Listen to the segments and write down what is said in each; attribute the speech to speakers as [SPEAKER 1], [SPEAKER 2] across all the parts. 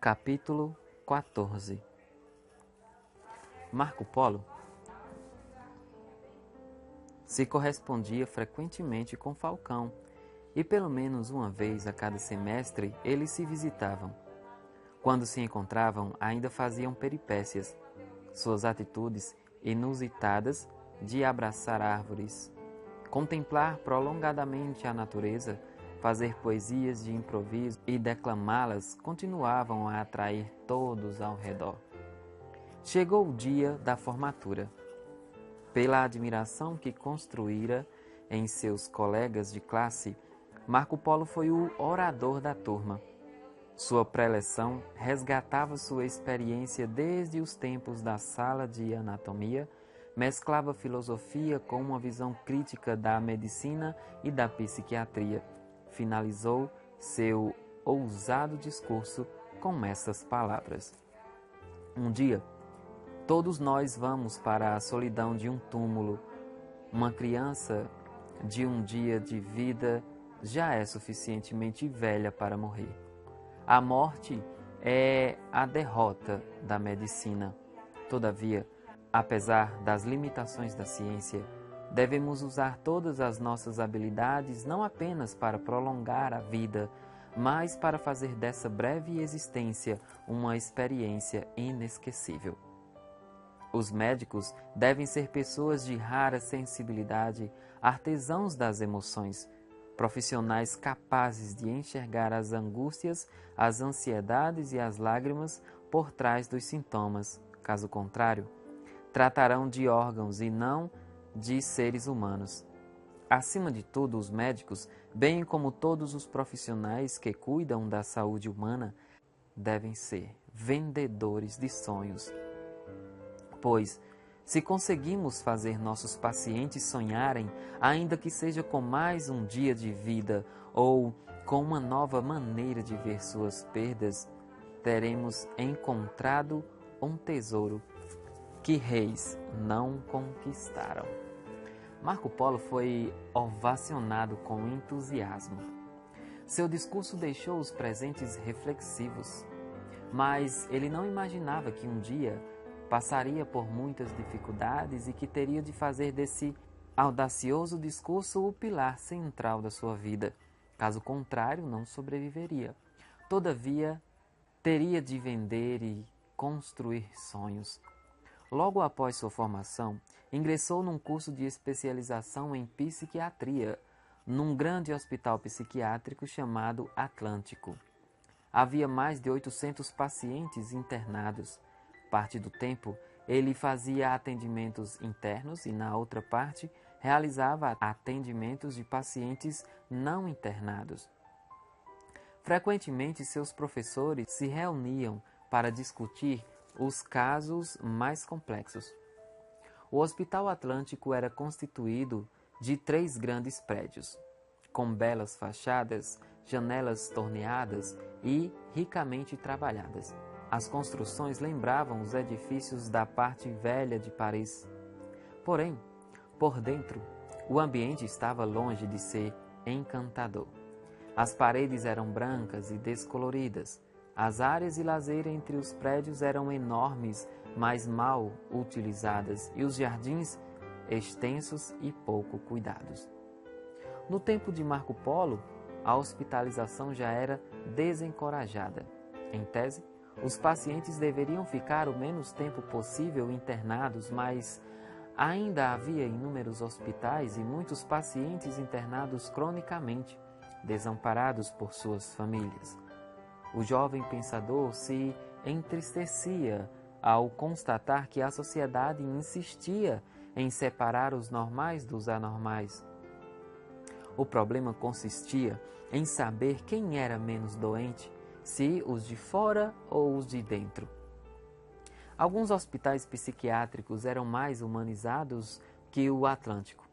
[SPEAKER 1] Capítulo 14. Marco Polo se correspondia frequentemente com Falcão, e pelo menos uma vez a cada semestre eles se visitavam. Quando se encontravam, ainda faziam peripécias. Suas atitudes inusitadas de abraçar árvores, contemplar prolongadamente a natureza, fazer poesias de improviso e declamá-las continuavam a atrair todos ao redor. Chegou o dia da formatura. Pela admiração que construíra em seus colegas de classe, Marco Polo foi o orador da turma. Sua preleção resgatava sua experiência desde os tempos da sala de anatomia, mesclava filosofia com uma visão crítica da medicina e da psiquiatria. Finalizou seu ousado discurso com essas palavras: um dia, todos nós vamos para a solidão de um túmulo. Uma criança de um dia de vida já é suficientemente velha para morrer. A morte é a derrota da medicina. Todavia, apesar das limitações da ciência, devemos usar todas as nossas habilidades não apenas para prolongar a vida, mas para fazer dessa breve existência uma experiência inesquecível. Os médicos devem ser pessoas de rara sensibilidade, artesãos das emoções, profissionais capazes de enxergar as angústias, as ansiedades e as lágrimas por trás dos sintomas. Caso contrário, tratarão de órgãos e não de seres humanos. Acima de tudo, os médicos, bem como todos os profissionais que cuidam da saúde humana, devem ser vendedores de sonhos. Pois, se conseguimos fazer nossos pacientes sonharem, ainda que seja com mais um dia de vida ou com uma nova maneira de ver suas perdas, teremos encontrado um tesouro que reis não conquistaram. Marco Polo foi ovacionado com entusiasmo. Seu discurso deixou os presentes reflexivos, mas ele não imaginava que um dia passaria por muitas dificuldades e que teria de fazer desse audacioso discurso o pilar central da sua vida. Caso contrário, não sobreviveria. Todavia, teria de vender e construir sonhos. Logo após sua formação, ingressou num curso de especialização em psiquiatria, num grande hospital psiquiátrico chamado Atlântico. Havia mais de 800 pacientes internados. Parte do tempo, ele fazia atendimentos internos e, na outra parte, realizava atendimentos de pacientes não internados. Frequentemente, seus professores se reuniam para discutir os casos mais complexos. O Hospital Atlântico era constituído de 3 grandes prédios, com belas fachadas, janelas torneadas e ricamente trabalhadas. As construções lembravam os edifícios da parte velha de Paris. Porém, por dentro, o ambiente estava longe de ser encantador. As paredes eram brancas e descoloridas. As áreas de lazer entre os prédios eram enormes, mas mal utilizadas, e os jardins extensos e pouco cuidados. No tempo de Marco Polo, a hospitalização já era desencorajada. Em tese, os pacientes deveriam ficar o menos tempo possível internados, mas ainda havia inúmeros hospitais e muitos pacientes internados cronicamente, desamparados por suas famílias. O jovem pensador se entristecia ao constatar que a sociedade insistia em separar os normais dos anormais. O problema consistia em saber quem era menos doente, se os de fora ou os de dentro. Alguns hospitais psiquiátricos eram mais humanizados que o Atlântico.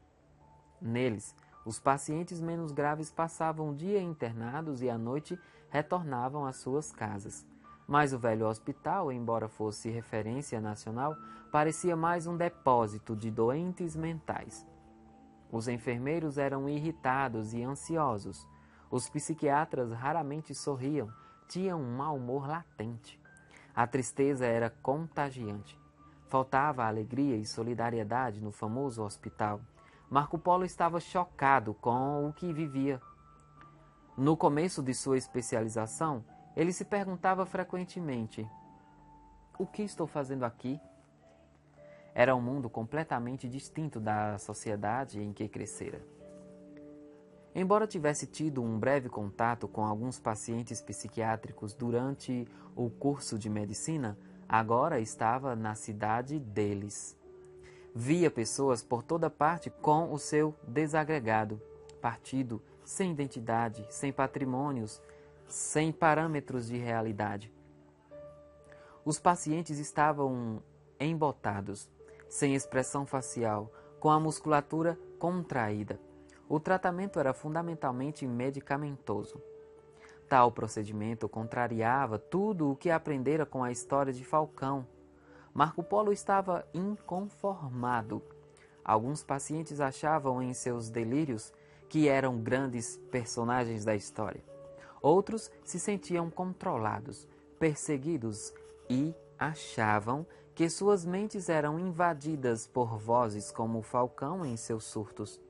[SPEAKER 1] Neles, os pacientes menos graves passavam o dia internados e à noite retornavam às suas casas. Mas o velho hospital, embora fosse referência nacional, parecia mais um depósito de doentes mentais. Os enfermeiros eram irritados e ansiosos. Os psiquiatras raramente sorriam, sentia um mau humor latente. A tristeza era contagiante. Faltava alegria e solidariedade no famoso hospital. Marco Polo estava chocado com o que vivia. No começo de sua especialização, ele se perguntava frequentemente: o que estou fazendo aqui? Era um mundo completamente distinto da sociedade em que crescera. Embora tivesse tido um breve contato com alguns pacientes psiquiátricos durante o curso de medicina, agora estava na cidade deles. Via pessoas por toda parte com o seu desagregado, partido, sem identidade, sem patrimônios, sem parâmetros de realidade. Os pacientes estavam embotados, sem expressão facial, com a musculatura contraída. O tratamento era fundamentalmente medicamentoso. Tal procedimento contrariava tudo o que aprendera com a história de Falcão. Marco Polo estava inconformado. Alguns pacientes achavam em seus delírios que eram grandes personagens da história. Outros se sentiam controlados, perseguidos e achavam que suas mentes eram invadidas por vozes como Falcão em seus surtos.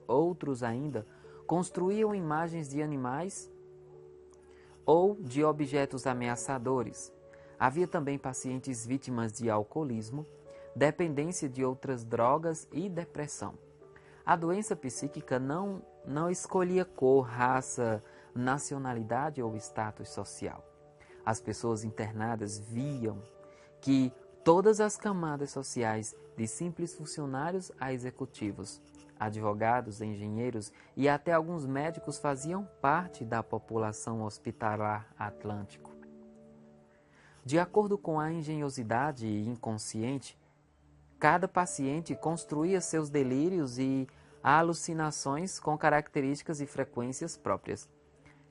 [SPEAKER 1] Outros ainda construíam imagens de animais ou de objetos ameaçadores. Havia também pacientes vítimas de alcoolismo, dependência de outras drogas e depressão. A doença psíquica não escolhia cor, raça, nacionalidade ou status social. As pessoas internadas viam que todas as camadas sociais, de simples funcionários a executivos, advogados, engenheiros e até alguns médicos faziam parte da população hospitalar atlântico. De acordo com a engenhosidade inconsciente, cada paciente construía seus delírios e alucinações com características e frequências próprias.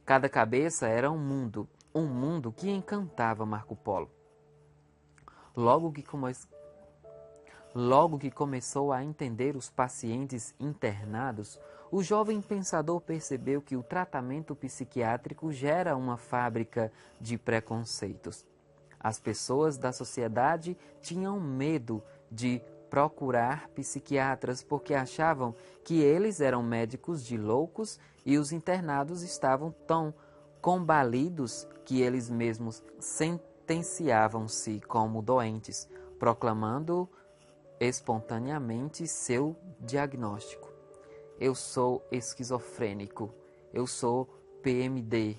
[SPEAKER 1] Cada cabeça era um mundo que encantava Marco Polo. Logo que começou a entender os pacientes internados, o jovem pensador percebeu que o tratamento psiquiátrico gera uma fábrica de preconceitos. As pessoas da sociedade tinham medo de procurar psiquiatras porque achavam que eles eram médicos de loucos e os internados estavam tão combalidos que eles mesmos sentenciavam-se como doentes, proclamando espontaneamente seu diagnóstico. Eu sou esquizofrênico, eu sou PMD,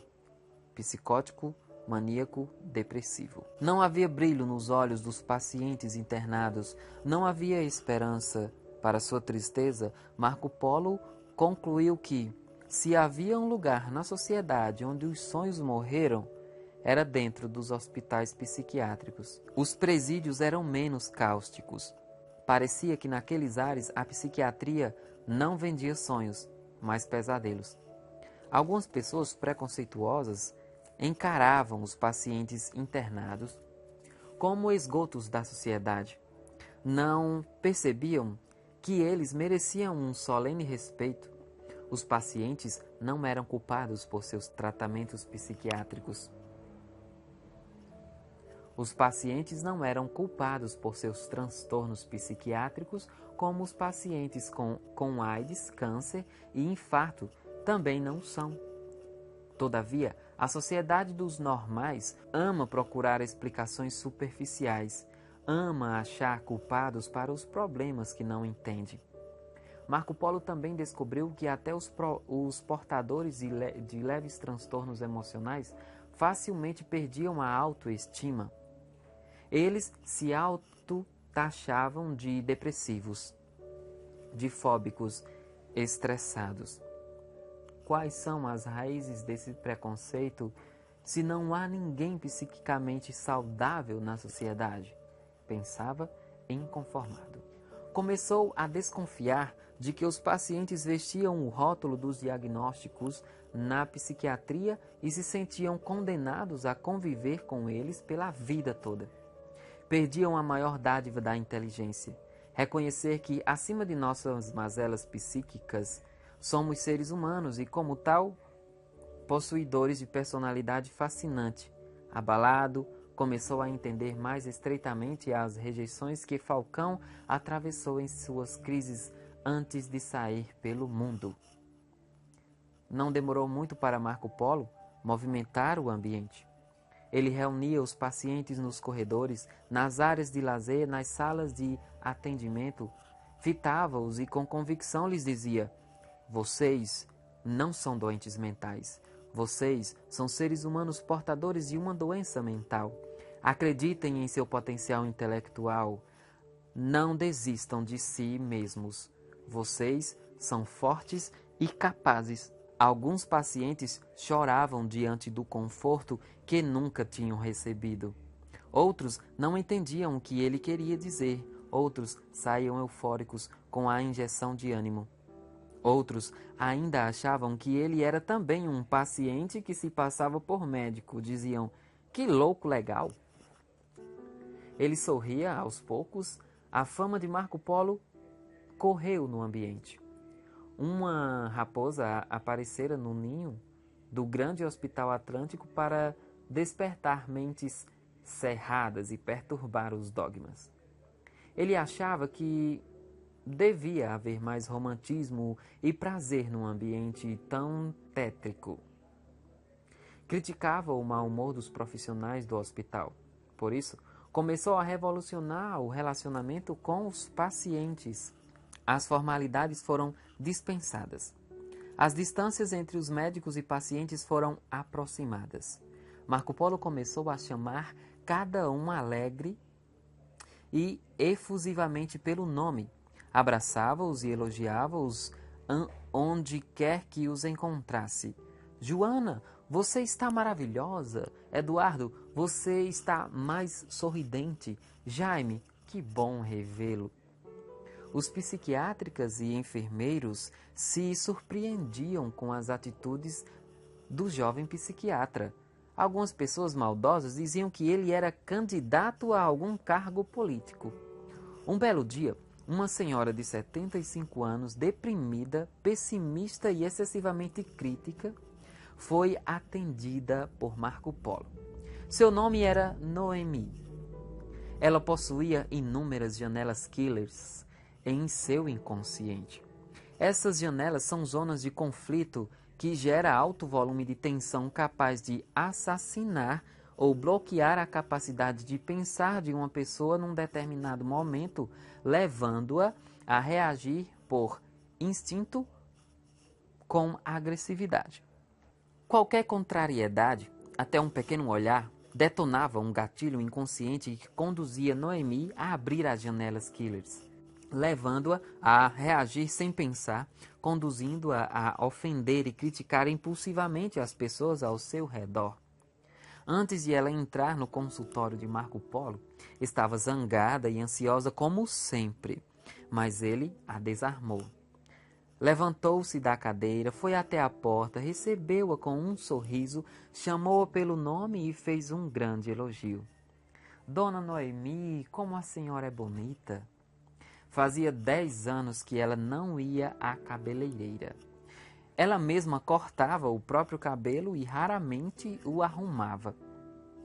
[SPEAKER 1] psicótico, maníaco, depressivo. Não havia brilho nos olhos dos pacientes internados, não havia esperança. Para sua tristeza, Marco Polo concluiu que, se havia um lugar na sociedade onde os sonhos morreram, era dentro dos hospitais psiquiátricos. Os presídios eram menos cáusticos. Parecia que naqueles ares a psiquiatria não vendia sonhos, mas pesadelos. Algumas pessoas preconceituosas encaravam os pacientes internados como esgotos da sociedade. Não percebiam que eles mereciam um solene respeito. Os pacientes não eram culpados por seus tratamentos psiquiátricos. Os pacientes não eram culpados por seus transtornos psiquiátricos, como os pacientes com AIDS, câncer e infarto também não são. Todavia, a sociedade dos normais ama procurar explicações superficiais, ama achar culpados para os problemas que não entende. Marco Polo também descobriu que até os portadores de leves transtornos emocionais facilmente perdiam a autoestima. Eles se autotaxavam de depressivos, de fóbicos, estressados. Quais são as raízes desse preconceito se não há ninguém psiquicamente saudável na sociedade? Pensava inconformado. Começou a desconfiar de que os pacientes vestiam o rótulo dos diagnósticos na psiquiatria e se sentiam condenados a conviver com eles pela vida toda. Perdiam a maior dádiva da inteligência, reconhecer que, acima de nossas mazelas psíquicas, somos seres humanos e, como tal, possuidores de personalidade fascinante. Abalado, começou a entender mais estreitamente as rejeições que Falcão atravessou em suas crises antes de sair pelo mundo. Não demorou muito para Marco Polo movimentar o ambiente. Ele reunia os pacientes nos corredores, nas áreas de lazer, nas salas de atendimento, fitava-os e com convicção lhes dizia: vocês não são doentes mentais. Vocês são seres humanos portadores de uma doença mental. Acreditem em seu potencial intelectual. Não desistam de si mesmos. Vocês são fortes e capazes. Alguns pacientes choravam diante do conforto que nunca tinham recebido. Outros não entendiam o que ele queria dizer. Outros saíam eufóricos com a injeção de ânimo. Outros ainda achavam que ele era também um paciente que se passava por médico. Diziam: que louco legal! Ele sorria aos poucos. A fama de Marco Polo correu no ambiente. Uma raposa aparecera no ninho do grande hospital Atlântico para despertar mentes cerradas e perturbar os dogmas. Ele achava que devia haver mais romantismo e prazer num ambiente tão tétrico. Criticava o mau humor dos profissionais do hospital. Por isso, começou a revolucionar o relacionamento com os pacientes. As formalidades foram dispensadas. As distâncias entre os médicos e pacientes foram aproximadas. Marco Polo começou a chamar cada um alegre e efusivamente pelo nome. Abraçava-os e elogiava-os onde quer que os encontrasse. Joana, você está maravilhosa. Eduardo, você está mais sorridente. Jaime, que bom revê-lo. Os psiquiátricas e enfermeiros se surpreendiam com as atitudes do jovem psiquiatra. Algumas pessoas maldosas diziam que ele era candidato a algum cargo político. Um belo dia, uma senhora de 75 anos, deprimida, pessimista e excessivamente crítica, foi atendida por Marco Polo. Seu nome era Noemi. Ela possuía inúmeras janelas killers em seu inconsciente. Essas janelas são zonas de conflito que gera alto volume de tensão capaz de assassinar ou bloquear a capacidade de pensar de uma pessoa num determinado momento, levando-a a reagir por instinto com agressividade. Qualquer contrariedade, até um pequeno olhar, detonava um gatilho inconsciente que conduzia Noemi a abrir as janelas killers, levando-a a reagir sem pensar, conduzindo-a a ofender e criticar impulsivamente as pessoas ao seu redor. Antes de ela entrar no consultório de Marco Polo, estava zangada e ansiosa como sempre, mas ele a desarmou. Levantou-se da cadeira, foi até a porta, recebeu-a com um sorriso, chamou-a pelo nome e fez um grande elogio. Dona Noemi, como a senhora é bonita! Fazia 10 anos que ela não ia à cabeleireira. Ela mesma cortava o próprio cabelo e raramente o arrumava.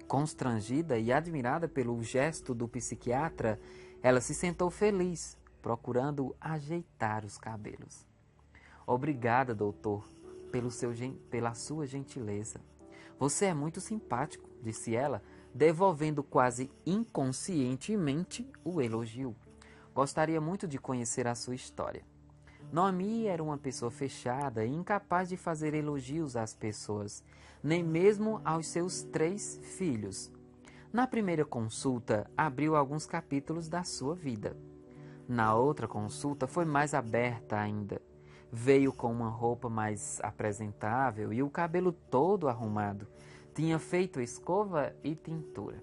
[SPEAKER 1] Constrangida e admirada pelo gesto do psiquiatra, ela se sentou feliz, procurando ajeitar os cabelos. Obrigada, doutor, pela sua gentileza. Você é muito simpático, disse ela, devolvendo quase inconscientemente o elogio. Gostaria muito de conhecer a sua história. Noemi era uma pessoa fechada e incapaz de fazer elogios às pessoas, nem mesmo aos seus 3 filhos. Na primeira consulta, abriu alguns capítulos da sua vida. Na outra consulta, foi mais aberta ainda. Veio com uma roupa mais apresentável e o cabelo todo arrumado. Tinha feito escova e tintura.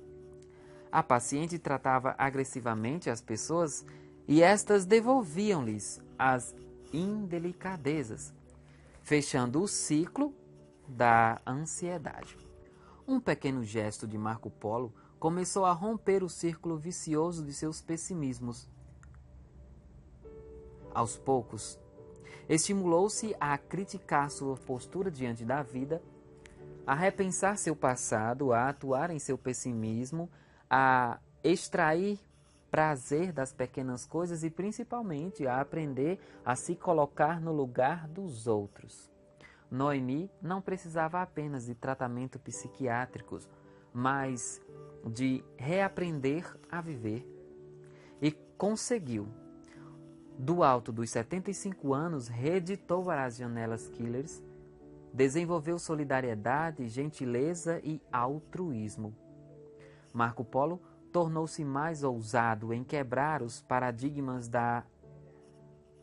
[SPEAKER 1] A paciente tratava agressivamente as pessoas e estas devolviam-lhes as indelicadezas, fechando o ciclo da ansiedade. Um pequeno gesto de Marco Polo começou a romper o círculo vicioso de seus pessimismos. Aos poucos, estimulou-se a criticar sua postura diante da vida a repensar seu passado, a atuar em seu pessimismo, a extrair prazer das pequenas coisas e principalmente a aprender a se colocar no lugar dos outros. Noemi não precisava apenas de tratamento psiquiátricos, mas de reaprender a viver. E conseguiu. Do alto dos 75 anos, reeditou as Janelas Killers, desenvolveu solidariedade, gentileza e altruísmo. Marco Polo tornou-se mais ousado em quebrar os paradigmas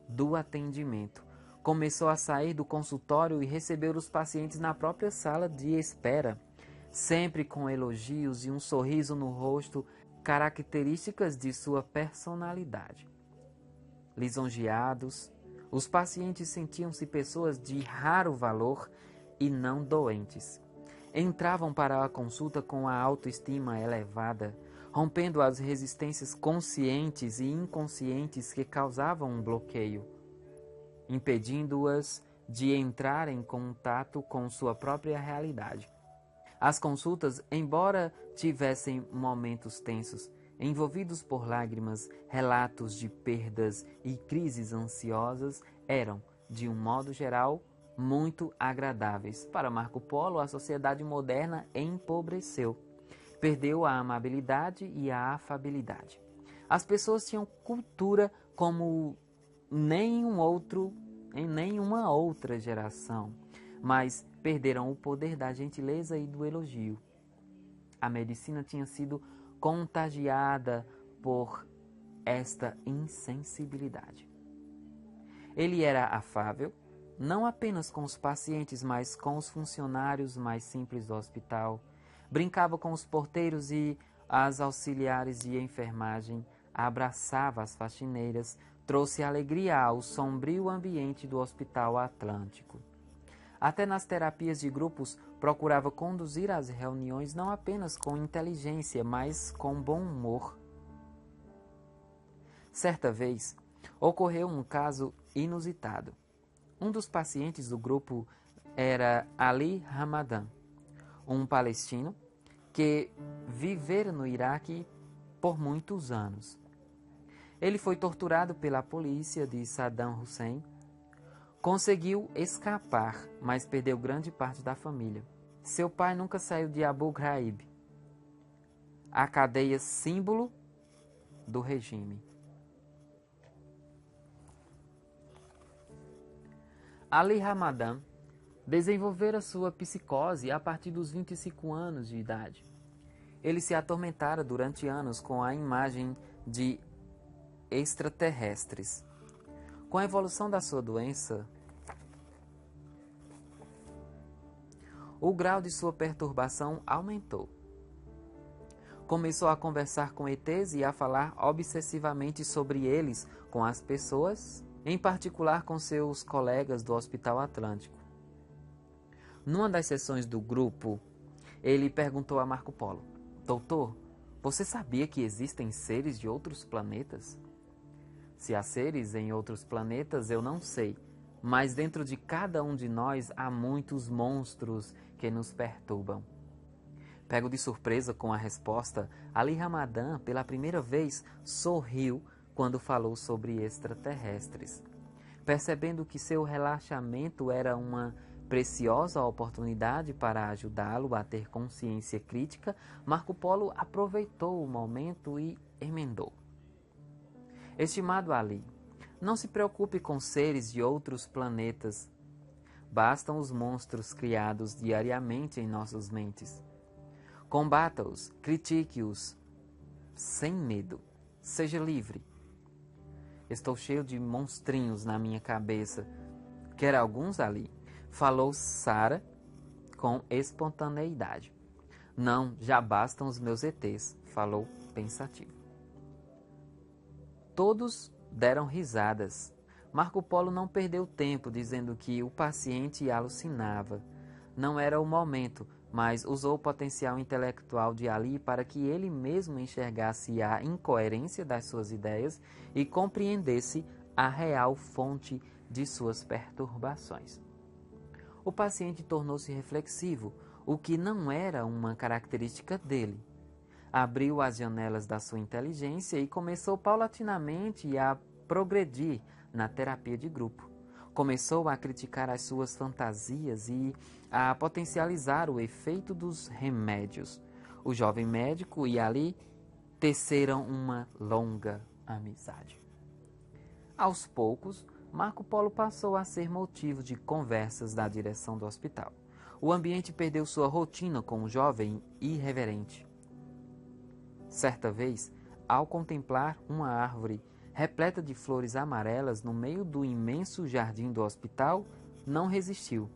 [SPEAKER 1] do atendimento. Começou a sair do consultório e receber os pacientes na própria sala de espera, sempre com elogios e um sorriso no rosto, características de sua personalidade. Lisonjeados, os pacientes sentiam-se pessoas de raro valor e não doentes. Entravam para a consulta com a autoestima elevada, rompendo as resistências conscientes e inconscientes que causavam um bloqueio, impedindo-as de entrar em contato com sua própria realidade. As consultas, embora tivessem momentos tensos, envolvidos por lágrimas, relatos de perdas e crises ansiosas, eram, de um modo geral, muito agradáveis. Para Marco Polo, a sociedade moderna empobreceu. Perdeu a amabilidade e a afabilidade. As pessoas tinham cultura como em nenhuma outra geração, mas perderam o poder da gentileza e do elogio. A medicina tinha sido contagiada por esta insensibilidade. Ele era afável, não apenas com os pacientes, mas com os funcionários mais simples do hospital. Brincava com os porteiros e as auxiliares de enfermagem, abraçava as faxineiras, trouxe alegria ao sombrio ambiente do Hospital Atlântico. Até nas terapias de grupos, procurava conduzir as reuniões não apenas com inteligência, mas com bom humor. Certa vez, ocorreu um caso inusitado. Um dos pacientes do grupo era Ali Ramadan, um palestino que vivera no Iraque por muitos anos. Ele foi torturado pela polícia de Saddam Hussein. Conseguiu escapar, mas perdeu grande parte da família. Seu pai nunca saiu de Abu Ghraib, a cadeia símbolo do regime. Ali Ramadan desenvolvera sua psicose a partir dos 25 anos de idade. Ele se atormentara durante anos com a imagem de extraterrestres. Com a evolução da sua doença, o grau de sua perturbação aumentou. Começou a conversar com ETs e a falar obsessivamente sobre eles com as pessoas, em particular com seus colegas do Hospital Atlântico. Numa das sessões do grupo, ele perguntou a Marco Polo: "Doutor, você sabia que existem seres de outros planetas?" Se há seres em outros planetas, eu não sei, mas dentro de cada um de nós há muitos monstros que nos perturbam. Pego de surpresa com a resposta, Ali Ramadan, pela primeira vez, sorriu quando falou sobre extraterrestres. Percebendo que seu relaxamento era uma preciosa oportunidade para ajudá-lo a ter consciência crítica, Marco Polo aproveitou o momento e emendou: "Estimado Ali, não se preocupe com seres de outros planetas. Bastam os monstros criados diariamente em nossas mentes. Combata-os, critique-os, sem medo. Seja livre. Estou cheio de monstrinhos na minha cabeça. Quer alguns, Ali?" Falou Sara com espontaneidade. "Não, já bastam os meus ETs", falou pensativo. Todos deram risadas. Marco Polo não perdeu tempo dizendo que o paciente alucinava. Não era o momento, mas usou o potencial intelectual de Ali para que ele mesmo enxergasse a incoerência das suas ideias e compreendesse a real fonte de suas perturbações. O paciente tornou-se reflexivo, o que não era uma característica dele. Abriu as janelas da sua inteligência e começou paulatinamente a progredir na terapia de grupo. Começou a criticar as suas fantasias e a potencializar o efeito dos remédios. O jovem médico e Ali teceram uma longa amizade. Aos poucos, Marco Polo passou a ser motivo de conversas da direção do hospital. O ambiente perdeu sua rotina com o jovem irreverente. Certa vez, ao contemplar uma árvore repleta de flores amarelas no meio do imenso jardim do hospital, não resistiu.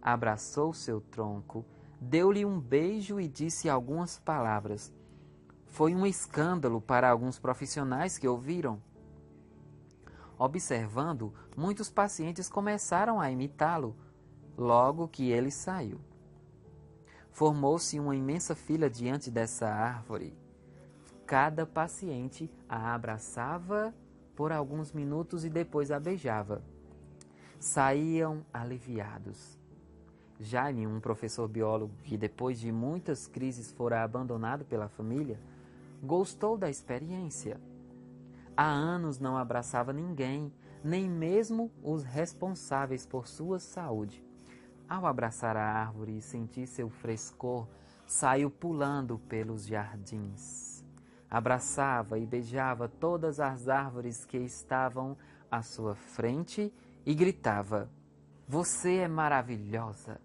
[SPEAKER 1] Abraçou seu tronco, deu-lhe um beijo e disse algumas palavras. Foi um escândalo para alguns profissionais que ouviram. Observando, muitos pacientes começaram a imitá-lo logo que ele saiu. Formou-se uma imensa fila diante dessa árvore. Cada paciente a abraçava por alguns minutos e depois a beijava. Saíam aliviados. Jaime, um professor biólogo que depois de muitas crises fora abandonado pela família, gostou da experiência. Há anos não abraçava ninguém, nem mesmo os responsáveis por sua saúde. Ao abraçar a árvore e sentir seu frescor, saiu pulando pelos jardins. Abraçava e beijava todas as árvores que estavam à sua frente e gritava: "Você é maravilhosa!"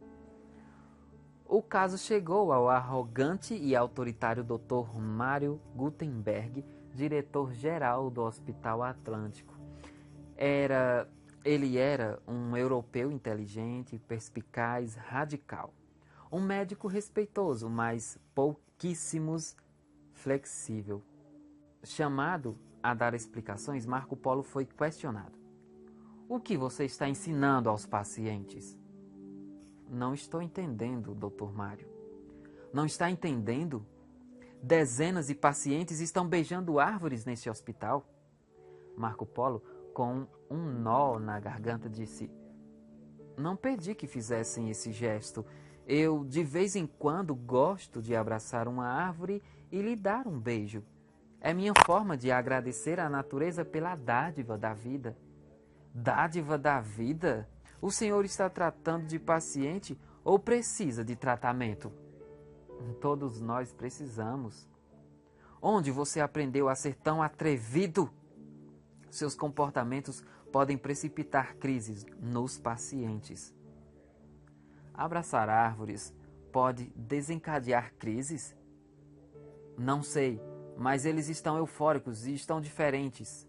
[SPEAKER 1] O caso chegou ao arrogante e autoritário Dr. Mário Gutenberg, diretor-geral do Hospital Atlântico. Ele era um europeu inteligente, perspicaz, radical. Um médico respeitoso, mas pouquíssimos flexível. Chamado a dar explicações, Marco Polo foi questionado. O que você está ensinando aos pacientes? Não estou entendendo, Dr. Mário. Não está entendendo? Dezenas de pacientes estão beijando árvores neste hospital. Marco Polo, com um nó na garganta, disse: Não pedi que fizessem esse gesto. Eu, de vez em quando, gosto de abraçar uma árvore e lhe dar um beijo. É minha forma de agradecer à natureza pela dádiva da vida. Dádiva da vida? O senhor está tratando de paciente ou precisa de tratamento? Todos nós precisamos. Onde você aprendeu a ser tão atrevido? Seus comportamentos podem precipitar crises nos pacientes. Abraçar árvores pode desencadear crises? Não sei, mas eles estão eufóricos e estão diferentes.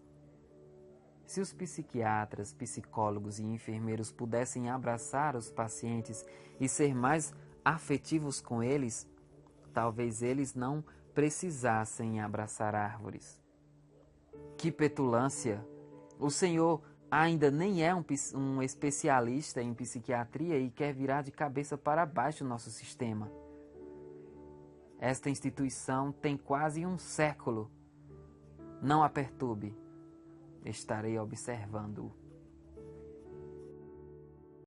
[SPEAKER 1] Se os psiquiatras, psicólogos e enfermeiros pudessem abraçar os pacientes e ser mais afetivos com eles, talvez eles não precisassem abraçar árvores. Que petulância! O senhor ainda nem é um especialista em psiquiatria e quer virar de cabeça para baixo o nosso sistema. Esta instituição tem quase um século. Não a perturbe. Estarei observando-o.